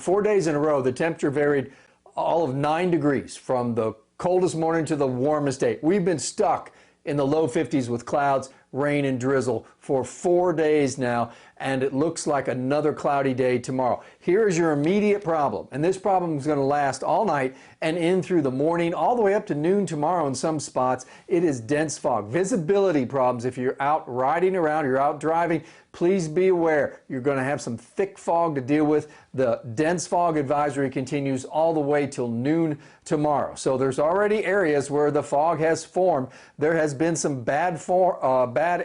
4 days in a row, the temperature varied all of 9 degrees from the coldest morning to the warmest day. We've been stuck in the low 50s with clouds, rain, and drizzle for 4 days now, and it looks like another cloudy day tomorrow. Here is your immediate problem, and this problem is going to last all night and in through the morning, all the way up to noon tomorrow in some spots. It is dense fog. Visibility problems. If you're out riding around, you're out driving, please be aware you're going to have some thick fog to deal with. The dense fog advisory continues all the way till noon tomorrow. So there's already areas where the fog has formed. There has been some bad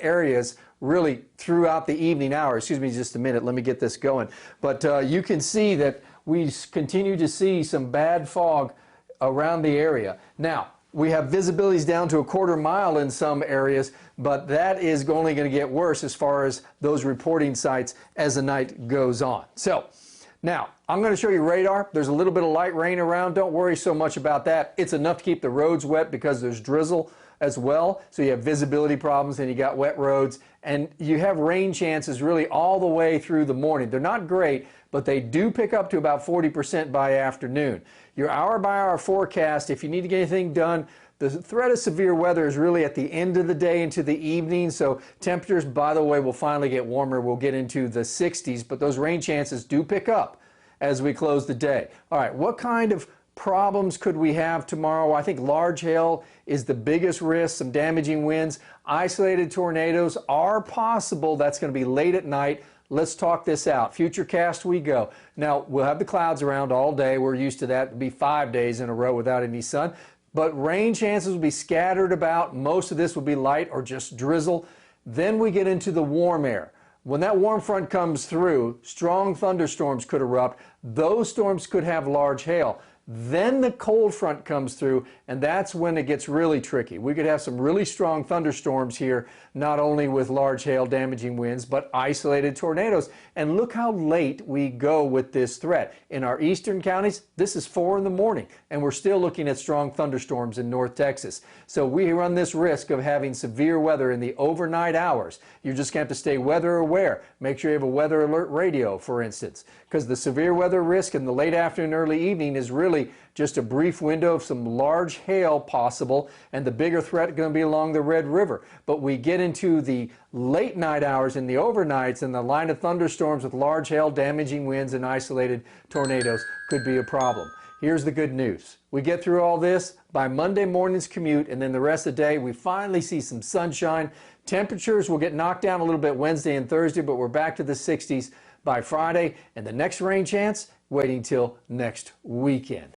areas really throughout the evening hours. Excuse me just a minute. Let me get this going. But you can see that we continue to see some bad fog around the area. Now, we have visibilities down to a quarter mile in some areas, but that is only going to get worse as far as those reporting sites as the night goes on. So now I'm going to show you radar. There's a little bit of light rain around. Don't worry so much about that. It's enough to keep the roads wet because there's drizzle as well. So you have visibility problems and you got wet roads, and you have rain chances really all the way through the morning. They're not great, but they do pick up to about 40% by afternoon. Your hour-by-hour forecast, if you need to get anything done, the threat of severe weather is really at the end of the day into the evening. So temperatures, by the way, will finally get warmer. We'll get into the 60s, but those rain chances do pick up as we close the day. All right, what kind of problems could we have tomorrow? I think large hail is the biggest risk, some damaging winds. Isolated tornadoes are possible. That's going to be late at night. Let's talk this out. Futurecast we go. Now, we'll have the clouds around all day. We're used to that. It'll be 5 days in a row without any sun. But rain chances will be scattered about. Most of this will be light or just drizzle. Then we get into the warm air. When that warm front comes through, strong thunderstorms could erupt. Those storms could have large hail. Then the cold front comes through, and that's when it gets really tricky. We could have some really strong thunderstorms here, not only with large hail, damaging winds, but isolated tornadoes. And look how late we go with this threat. In our eastern counties, this is 4 in the morning, and we're still looking at strong thunderstorms in North Texas. So we run this risk of having severe weather in the overnight hours. You're just going to have to stay weather aware. Make sure you have a weather alert radio, for instance, because the severe weather risk in the late afternoon, early evening is really just a brief window of some large hail possible, and the bigger threat going to be along the Red River. But we get into the late night hours and the overnights, and the line of thunderstorms with large hail, damaging winds, and isolated tornadoes could be a problem. Here's the good news. We get through all this by Monday morning's commute, and then the rest of the day we finally see some sunshine. Temperatures will get knocked down a little bit Wednesday and Thursday, but we're back to the 60s by Friday, and the next rain chance waiting till next weekend.